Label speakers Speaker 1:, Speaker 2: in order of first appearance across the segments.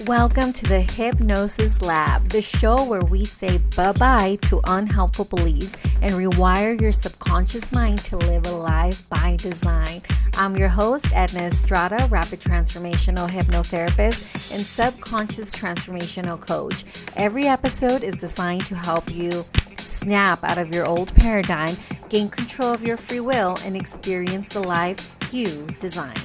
Speaker 1: Welcome to the Hypnosis Lab, the show where we say bye-bye to unhelpful beliefs and rewire your subconscious mind to live a life by design. I'm your host, Edna Estrada, rapid transformational hypnotherapist and subconscious transformational coach. Every episode is designed to help you snap out of your old paradigm, gain control of your free will, and experience the life you design.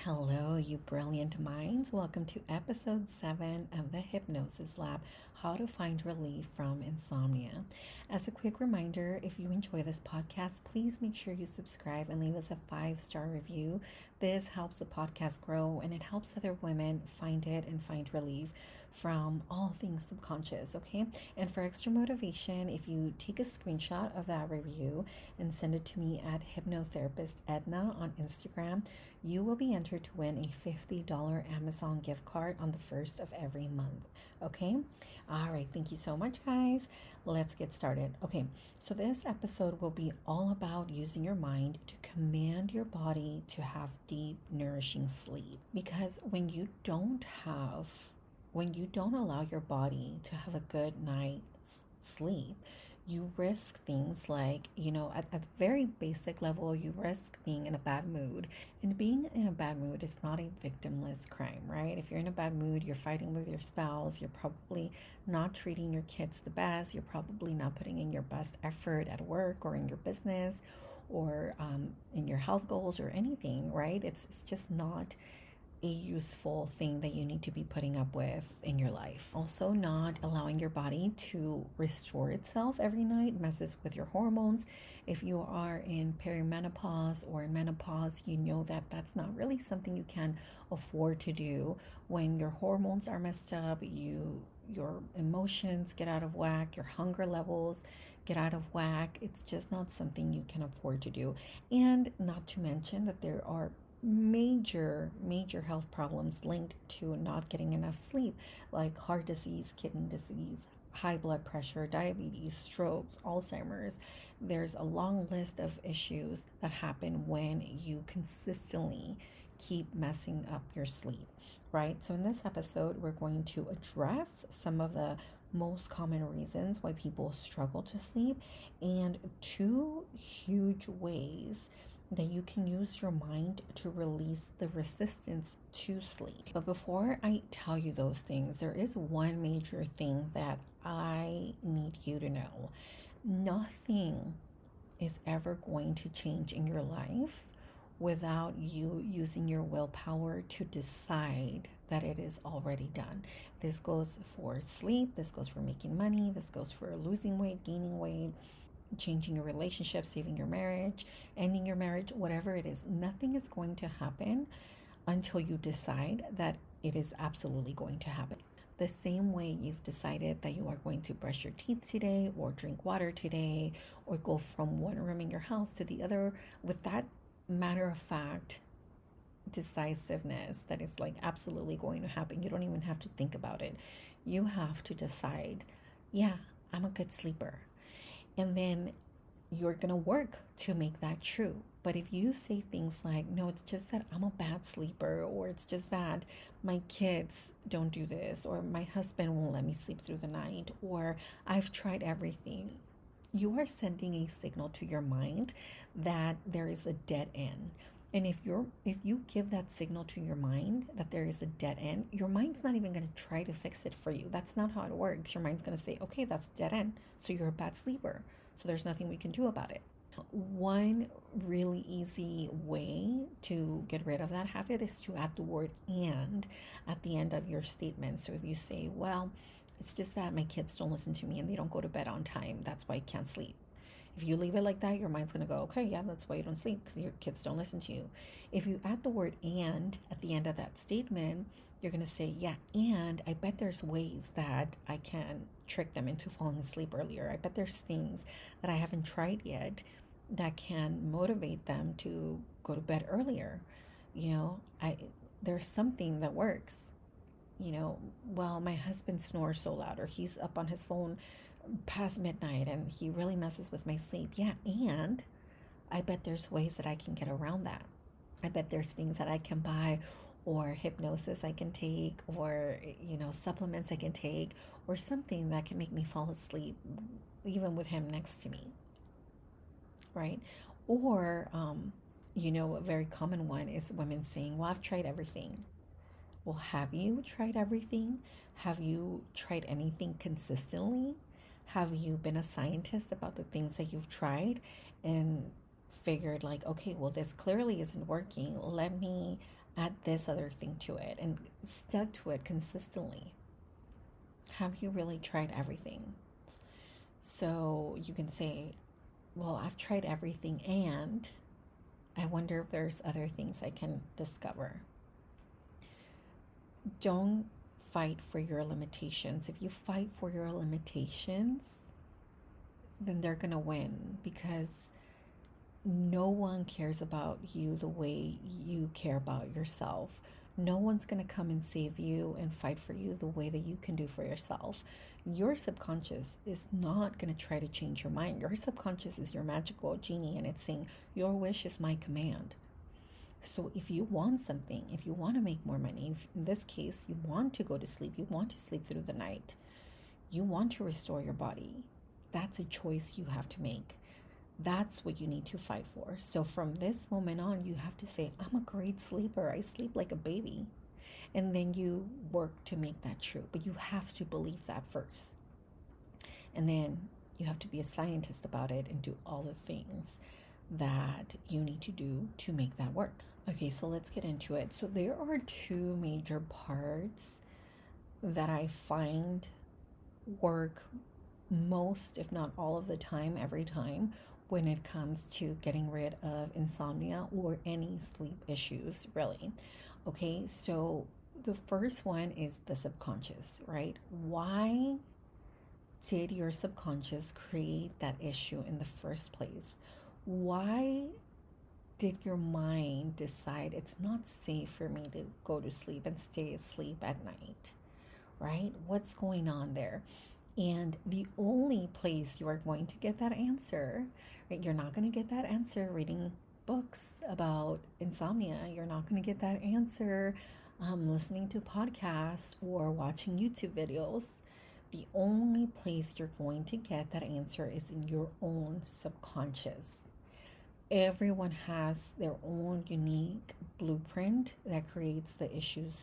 Speaker 1: Hello, you brilliant minds. Welcome to episode 7 of the Hypnosis Lab, how to find relief from insomnia. As a quick reminder, if you enjoy this podcast, please make sure you subscribe and leave us a 5-star review. This helps the podcast grow and it helps other women find it and find relief from all things subconscious, okay? And for extra motivation, if you take a screenshot of that review and send it to me at Hypnotherapist Edna on Instagram, you will be entered to win a $50 Amazon gift card on the first of every month, okay? All right, thank you so much, guys. Let's get started. Okay, so this episode will be all about using your mind to command your body to have deep, nourishing sleep. Because when you don't allow your body to have a good night's sleep, you risk things like, at the very basic level, you risk being in a bad mood. And being in a bad mood is not a victimless crime, right? If you're in a bad mood, you're fighting with your spouse, you're probably not treating your kids the best, you're probably not putting in your best effort at work or in your business or in your health goals or anything, right? It's just not a useful thing that you need to be putting up with in your life. Also, not allowing your body to restore itself every night messes with your hormones. If you are in perimenopause or in menopause, you know that that's not really something you can afford to do. When your hormones are messed up, your emotions get out of whack, your hunger levels get out of whack. It's just not something you can afford to do. And not to mention that there are major health problems linked to not getting enough sleep, like heart disease, kidney disease, high blood pressure, diabetes, strokes, Alzheimer's. There's a long list of issues that happen when you consistently keep messing up your sleep, right? So in this episode, we're going to address some of the most common reasons why people struggle to sleep and 2 huge ways that you can use your mind to release the resistance to sleep. But before I tell you those things, there is one major thing that I need you to know. Nothing is ever going to change in your life without you using your willpower to decide that it is already done. This goes for sleep, this goes for making money, this goes for losing weight, gaining weight, changing your relationship, saving your marriage, ending your marriage, whatever it is. Nothing is going to happen until you decide that it is absolutely going to happen. The same way you've decided that you are going to brush your teeth today or drink water today or go from one room in your house to the other with that matter of fact decisiveness that is like absolutely going to happen. You don't even have to think about it. You have to decide, yeah, I'm a good sleeper. And then you're going to work to make that true. But if you say things like, no, it's just that I'm a bad sleeper, or it's just that my kids don't do this, or my husband won't let me sleep through the night, or I've tried everything, you are sending a signal to your mind that there is a dead end. And if you give that signal to your mind that there is a dead end, your mind's not even going to try to fix it for you. That's not how it works. Your mind's going to say, okay, that's dead end. So you're a bad sleeper. So there's nothing we can do about it. One really easy way to get rid of that habit is to add the word "and" at the end of your statement. So if you say, well, it's just that my kids don't listen to me and they don't go to bed on time, that's why I can't sleep. If you leave it like that, your mind's going to go, okay, yeah, that's why you don't sleep, because your kids don't listen to you. If you add the word "and" at the end of that statement, you're going to say, yeah, and I bet there's ways that I can trick them into falling asleep earlier. I bet there's things that I haven't tried yet that can motivate them to go to bed earlier. There's something that works. Well, my husband snores so loud, or he's up on his phone past midnight and he really messes with my sleep. Yeah, and I bet there's ways that I can get around that. I bet there's things that I can buy or hypnosis I can take, or, supplements I can take, or something that can make me fall asleep, even with him next to me, right? Or, a very common one is women saying, well, I've tried everything. Well, have you tried everything? Have you tried anything consistently? Have you been a scientist about the things that you've tried and figured, like, okay, well, this clearly isn't working. Let me add this other thing to it, and stuck to it consistently? Have you really tried everything? So you can say, well, I've tried everything, and I wonder if there's other things I can discover. Don't fight for your limitations. If you fight for your limitations, then they're going to win, because no one cares about you the way you care about yourself. No one's going to come and save you and fight for you the way that you can do for yourself. Your subconscious is not going to try to change your mind. Your subconscious is your magical genie, and it's saying, your wish is my command. So if you want something, if you want to make more money, if in this case, you want to go to sleep, you want to sleep through the night, you want to restore your body, that's a choice you have to make. That's what you need to fight for. So from this moment on, you have to say, I'm a great sleeper. I sleep like a baby. And then you work to make that true. But you have to believe that first. And then you have to be a scientist about it and do all the things that you need to do to make that work. Okay, so let's get into it. So there are two major parts that I find work most, if not all of the time, every time, when it comes to getting rid of insomnia or any sleep issues, really. Okay, so the first one is the subconscious, right? Why did your subconscious create that issue in the first place? Why did your mind decide it's not safe for me to go to sleep and stay asleep at night, right? What's going on there? And the only place you are going to get that answer, right? You're not going to get that answer reading books about insomnia. You're not going to get that answer listening to podcasts or watching YouTube videos. The only place you're going to get that answer is in your own subconscious. Everyone has their own unique blueprint that creates the issues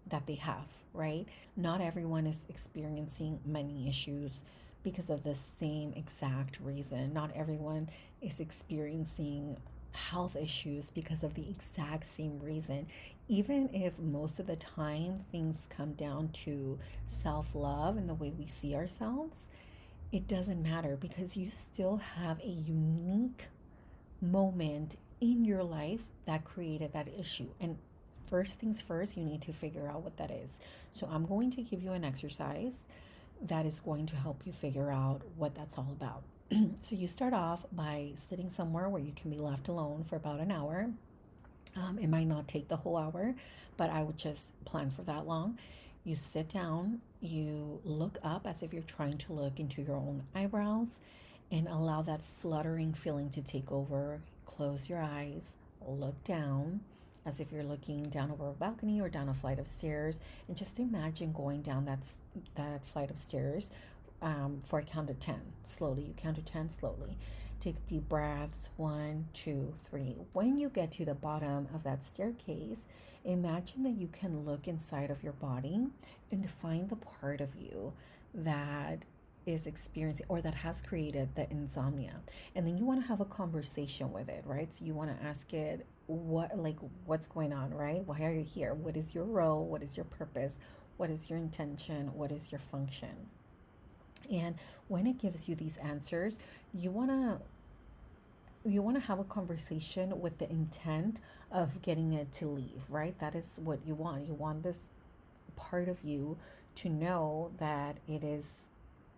Speaker 1: that they have, right? Not everyone is experiencing money issues because of the same exact reason. Not everyone is experiencing health issues because of the exact same reason. Even if most of the time things come down to self love and the way we see ourselves, it doesn't matter, because you still have a unique moment in your life that created that issue. And first things first, you need to figure out what that is. So I'm going to give you an exercise that is going to help you figure out what that's all about. So you start off by sitting somewhere where you can be left alone for about an hour. It might not take the whole hour, but I would just plan for that long. You sit down, you look up as if you're trying to look into your own eyebrows, and allow that fluttering feeling to take over. Close your eyes, look down as if you're looking down over a balcony or down a flight of stairs, and just imagine going down that flight of stairs for a count of 10. Slowly, you count to 10 slowly. Take deep breaths, 1, 2, 3. When you get to the bottom of that staircase, imagine that you can look inside of your body and find the part of you that is experiencing or that has created the insomnia. And then you want to have a conversation with it, right? So you want to ask it, what's going on, right? Why are you here? What is your role? What is your purpose? What is your intention? What is your function? And when it gives you these answers, you want to have a conversation with the intent of getting it to leave, right? That is what you want. You want this part of you to know that it is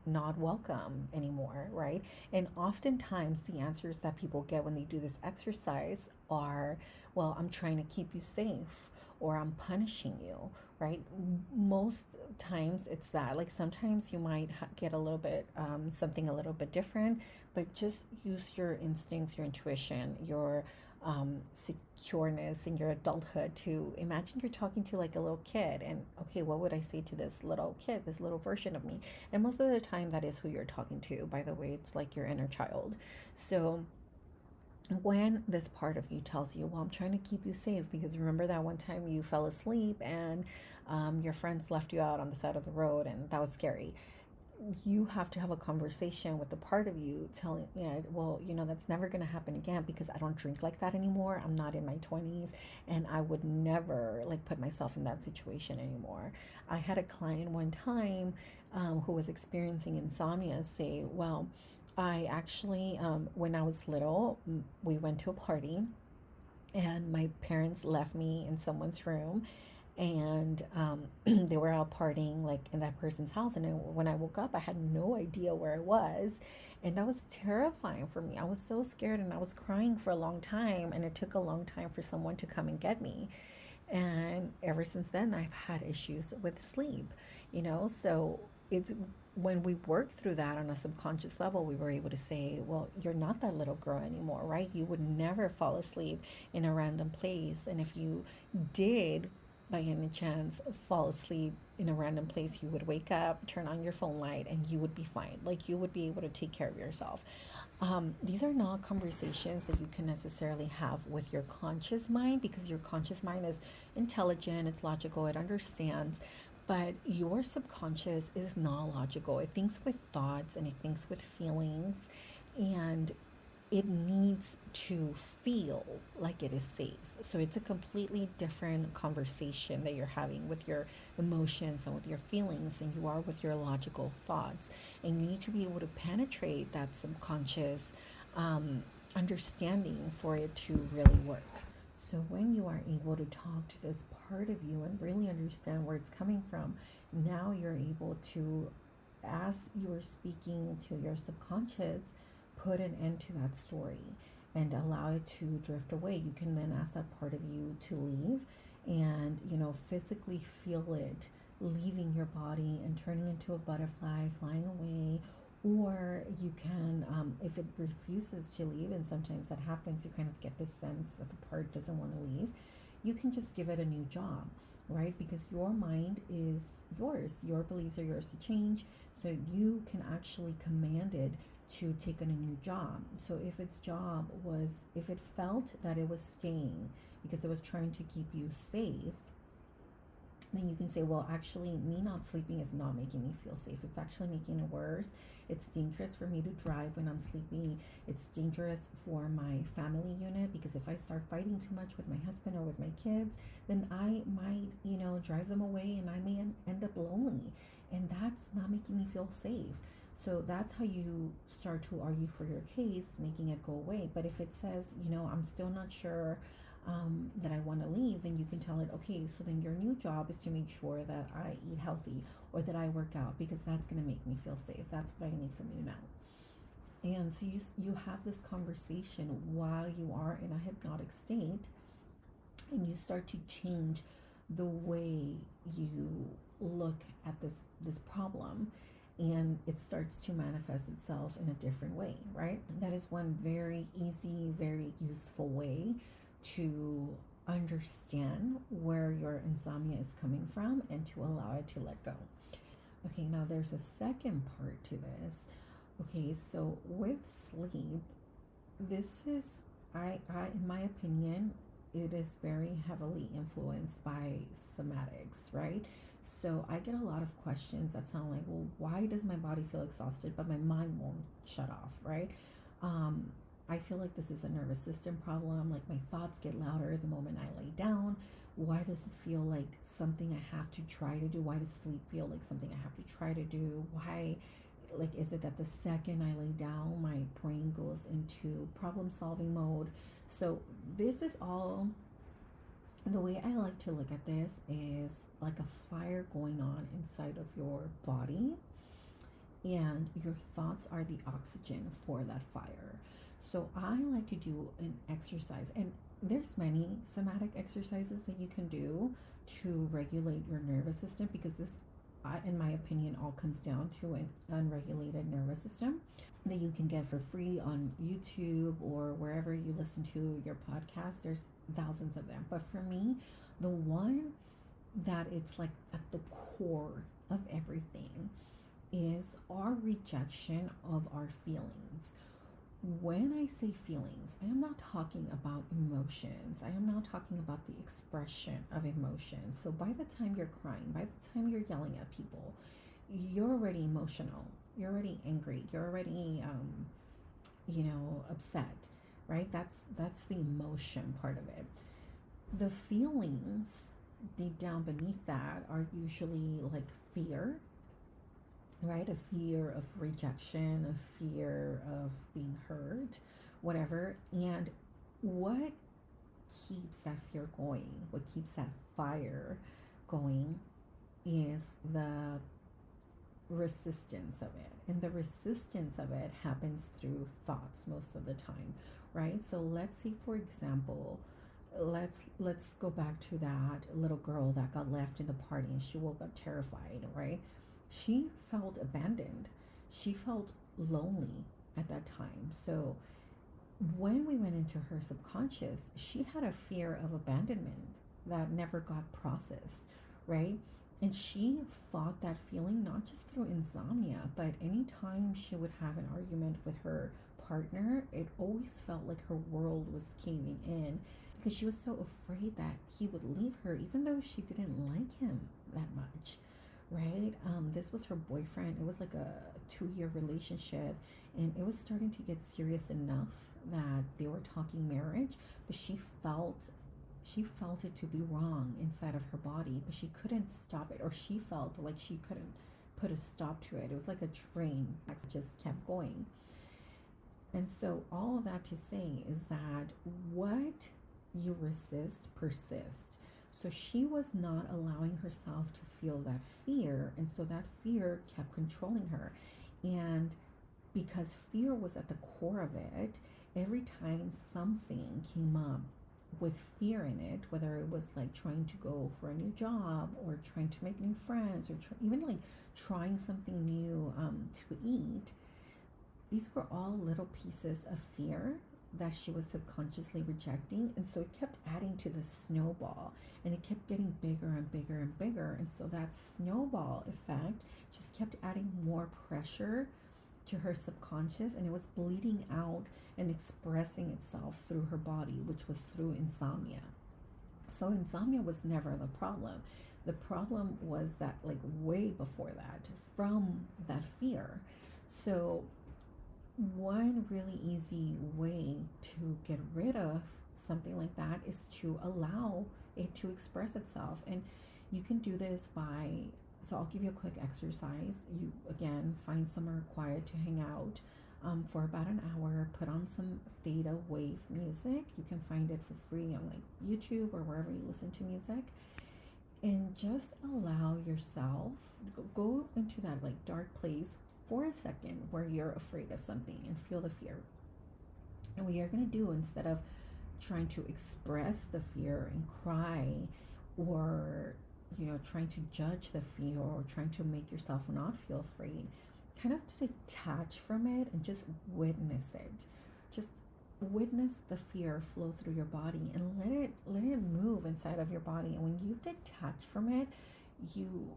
Speaker 1: not welcome anymore, right? And oftentimes the answers that people get when they do this exercise are, well, I'm trying to keep you safe, or I'm punishing you, right? Most times it's that. Like sometimes you might get a little bit something a little bit different, but just use your instincts, your intuition, your secureness in your adulthood to imagine you're talking to like a little kid. And okay, what would I say to this little kid, this little version of me? And most of the time, that is who you're talking to. By the way, it's like your inner child. So when this part of you tells you, well, I'm trying to keep you safe, because remember that one time you fell asleep and your friends left you out on the side of the road and that was scary. You have to have a conversation with the part of you telling, yeah, well, that's never going to happen again, because I don't drink like that anymore. I'm not in my 20s, and I would never like put myself in that situation anymore. I had a client one time who was experiencing insomnia say, well, I actually, when I was little, we went to a party and my parents left me in someone's room, and they were out partying like in that person's house, and when I woke up I had no idea where I was, and that was terrifying for me. I was so scared and I was crying for a long time, and it took a long time for someone to come and get me. And ever since then I've had issues with sleep, so it's when we worked through that on a subconscious level, we were able to say, well, you're not that little girl anymore, right? You would never fall asleep in a random place. And if you did by any chance fall asleep in a random place, you would wake up, turn on your phone light, and you would be fine. Like, you would be able to take care of yourself. These are not conversations that you can necessarily have with your conscious mind, because your conscious mind is intelligent, it's logical, it understands. But your subconscious is not logical. It thinks with thoughts and it thinks with feelings, and it needs to feel like it is safe. So it's a completely different conversation that you're having with your emotions and with your feelings than you are with your logical thoughts. And you need to be able to penetrate that subconscious understanding for it to really work. So when you are able to talk to this part of you and really understand where it's coming from, now you're able to, as you are speaking to your subconscious, put an end to that story and allow it to drift away. You can then ask that part of you to leave and, physically feel it leaving your body and turning into a butterfly, flying away. Or you can, if it refuses to leave, and sometimes that happens, you kind of get this sense that the part doesn't want to leave, you can just give it a new job, right? Because your mind is yours, your beliefs are yours to change. So you can actually command it to take on a new job. So if its job was, if it felt that it was staying because it was trying to keep you safe, then you can say, well, actually, me not sleeping is not making me feel safe. It's actually making it worse. It's dangerous for me to drive when I'm sleepy. It's dangerous for my family unit, because if I start fighting too much with my husband or with my kids, then I might, drive them away, and I may end up lonely. And that's not making me feel safe. So that's how you start to argue for your case, making it go away. But if it says, I'm still not sure that I want to leave, then you can tell it, okay, so then your new job is to make sure that I eat healthy or that I work out, because that's going to make me feel safe. That's what I need from you now. And so you have this conversation while you are in a hypnotic state, and you start to change the way you look at this problem, and it starts to manifest itself in a different way, right? That is one very easy, very useful way to understand where your insomnia is coming from and to allow it to let go. Okay, now there's a second part to this. Okay, so with sleep, this is, I in my opinion, it is very heavily influenced by somatics, right? So I get a lot of questions that sound like, well, why does my body feel exhausted but my mind won't shut off, right? I feel like this is a nervous system problem. Like, my thoughts get louder the moment I lay down. Why does it feel like something I have to try to do? Why does sleep feel like something I have to try to do? Why, like, is it that the second I lay down, my brain goes into problem solving mode? So this is all, the way I like to look at this is like a fire going on inside of your body, and your thoughts are the oxygen for that fire. So I like to do an exercise, and there's many somatic exercises that you can do to regulate your nervous system, because this, in my opinion, all comes down to an unregulated nervous system. that you can get for free on YouTube or wherever you listen to your podcast. There's thousands of them. But for me, the one that it's like at the core of everything is our rejection of our feelings. When I say feelings, I am not talking about emotions. I am not talking about the expression of emotion. So by the time you're crying, by the time you're yelling at people, you're already emotional. You're already angry. You're already, upset, right? That's the emotion part of it. The feelings deep down beneath that are usually like fear, right? A fear of rejection, a fear of being hurt, whatever. And what keeps that fear going, what keeps that fire going, is the resistance of it. And the resistance of it happens through thoughts most of the time, right? So let's say, for example, let's go back to that little girl that got left in the party and she woke up terrified, right? She felt abandoned. She felt lonely at that time. So when we went into her subconscious, she had a fear of abandonment that never got processed, right? And she fought that feeling not just through insomnia, but anytime she would have an argument with her partner, it always felt like her world was caving in because she was so afraid that he would leave her, even though she didn't like him that much, right? This was her boyfriend. It was like a 2 year relationship, and it was starting to get serious enough that they were talking marriage, but she felt it to be wrong inside of her body, but she couldn't stop it, or she felt like she couldn't put a stop to it. It was like a train that just kept going. And so all of that to say is that what you resist persists. So she was not allowing herself to feel that fear, and so that fear kept controlling her. And because fear was at the core of it, every time something came up with fear in it, whether it was like trying to go for a new job or trying to make new friends or even like trying something new to eat, these were all little pieces of fear that she was subconsciously rejecting. And so it kept adding to the snowball, and it kept getting bigger and bigger and bigger. And so that snowball effect just kept adding more pressure to her subconscious, and it was bleeding out and expressing itself through her body, which was through insomnia. So insomnia was never the problem. The problem was that, like, way before that, from that fear. So one really easy way to get rid of something like that is to allow it to express itself. And you can do this by, so I'll give you a quick exercise. You, again, find somewhere quiet to hang out for about an hour. Put on some theta wave music. You can find it for free on like YouTube or wherever you listen to music. And just allow yourself, go into that like dark place for a second where you're afraid of something and feel the fear. And what you're going to do, instead of trying to express the fear and cry, or trying to judge the fear, or trying to make yourself not feel afraid, kind of to detach from it and just witness it. Just witness the fear flow through your body and let it move inside of your body. And when you detach from it, you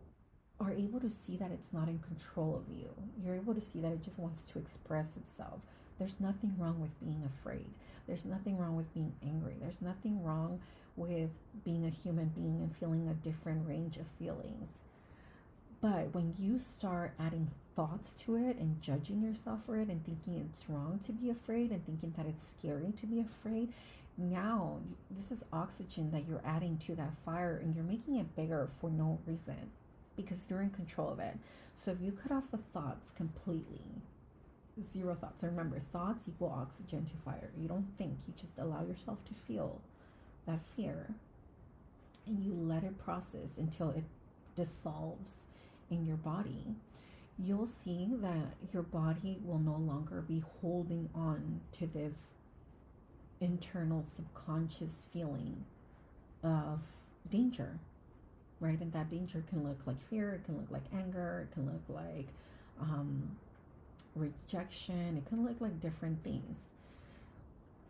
Speaker 1: are able to see that it's not in control of you. You're able to see that it just wants to express itself. There's nothing wrong with being afraid. There's nothing wrong with being angry. There's nothing wrong with being a human being and feeling a different range of feelings. But when you start adding thoughts to it and judging yourself for it and thinking it's wrong to be afraid and thinking that it's scary to be afraid, now this is oxygen that you're adding to that fire, and you're making it bigger for no reason because you're in control of it. So if you cut off the thoughts completely, zero thoughts. Remember, thoughts equal oxygen to fire. You don't think, you just allow yourself to feel that fear, and you let it process until it dissolves in your body. You'll see that your body will no longer be holding on to this internal subconscious feeling of danger, right? And that danger can look like fear, it can look like anger, it can look like rejection. It can look like different things.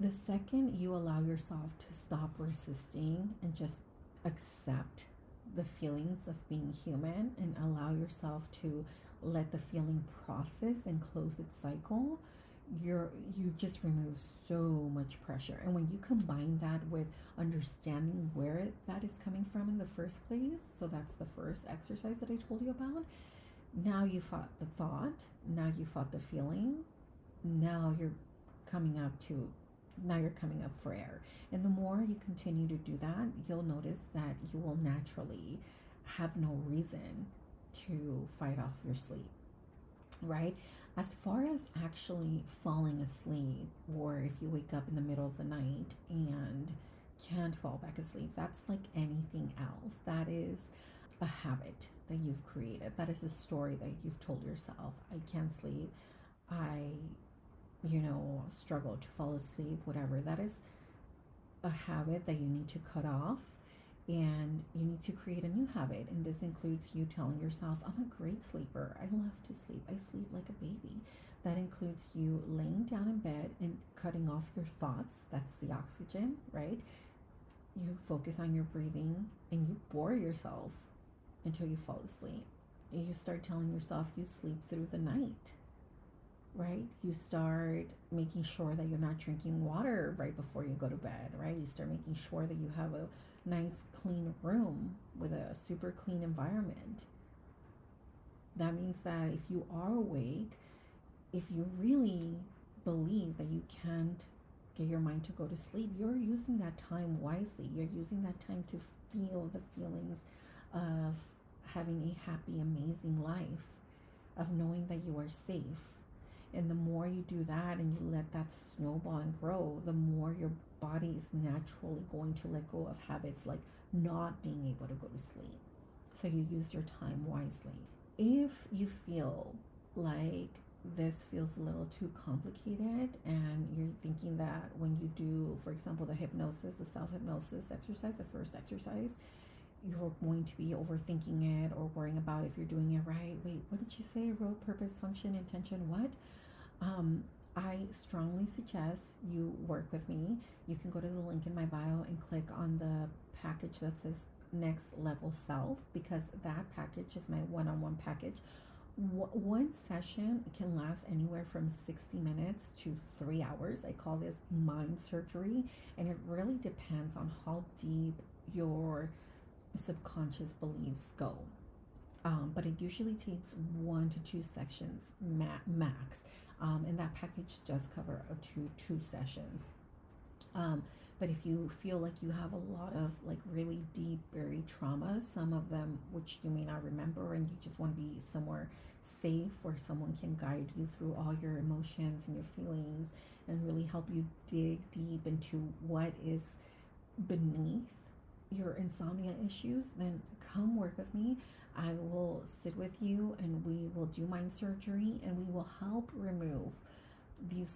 Speaker 1: The second you allow yourself to stop resisting and just accept the feelings of being human and allow yourself to let the feeling process and close its cycle, you just remove so much pressure. And when you combine that with understanding where that is coming from in the first place, so that's the first exercise that I told you about. Now you fought the thought, now you fought the feeling, now you're coming up to now you're coming up for air. And the more you continue to do that, you'll notice that you will naturally have no reason to fight off your sleep, right? As far as actually falling asleep, or if you wake up in the middle of the night and can't fall back asleep, that's like anything else. That is a habit that you've created. That is a story that you've told yourself. I can't sleep. I, struggle to fall asleep, whatever. That is a habit that you need to cut off, and you need to create a new habit. And this includes you telling yourself, I'm a great sleeper. I love to sleep. I sleep like a baby. That includes you laying down in bed and cutting off your thoughts. That's the oxygen, right? You focus on your breathing and you bore yourself until you fall asleep. And you start telling yourself you sleep through the night, right? You start making sure that you're not drinking water right before you go to bed, right? You start making sure that you have a nice clean room with a super clean environment. That means that if you are awake, if you really believe that you can't get your mind to go to sleep, you're using that time wisely. You're using that time to feel the feelings of having a happy, amazing life, of knowing that you are safe. And the more you do that and you let that snowball and grow, the more your body is naturally going to let go of habits like not being able to go to sleep. So you use your time wisely. If you feel like this feels a little too complicated and you're thinking that when you do, for example, the hypnosis, the self-hypnosis exercise, the first exercise, you're going to be overthinking it or worrying about if you're doing it right. Wait, what did she say? Role, purpose, function, intention, what? I strongly suggest you work with me. You can go to the link in my bio and click on the package that says Next Level Self, because that package is my one-on-one package. One session can last anywhere from 60 minutes to 3 hours. I call this mind surgery, and it really depends on how deep your subconscious beliefs go. But it usually takes 1 to 2 sections max. And that package does cover two sessions. But if you feel like you have a lot of like really deep buried traumas, some of them which you may not remember, and you just want to be somewhere safe where someone can guide you through all your emotions and your feelings and really help you dig deep into what is beneath your insomnia issues, then come work with me. I will sit with you and we will do mind surgery and we will help remove these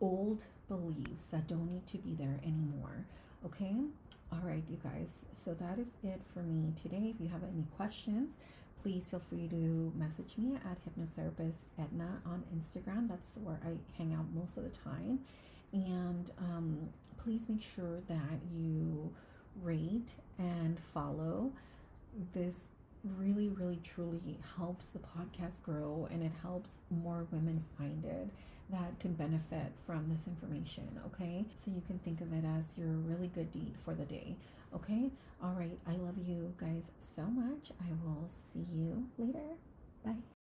Speaker 1: old beliefs that don't need to be there anymore. Okay? All right, you guys. So that is it for me today. If you have any questions, please feel free to message me at hypnotherapist Edna on Instagram. That's where I hang out most of the time. And please make sure that you rate and follow. This really, really, truly helps the podcast grow, and it helps more women find it that can benefit from this information. Okay, so you can think of it as your really good deed for the day. Okay, all right, I love you guys so much. I will see you later. Bye.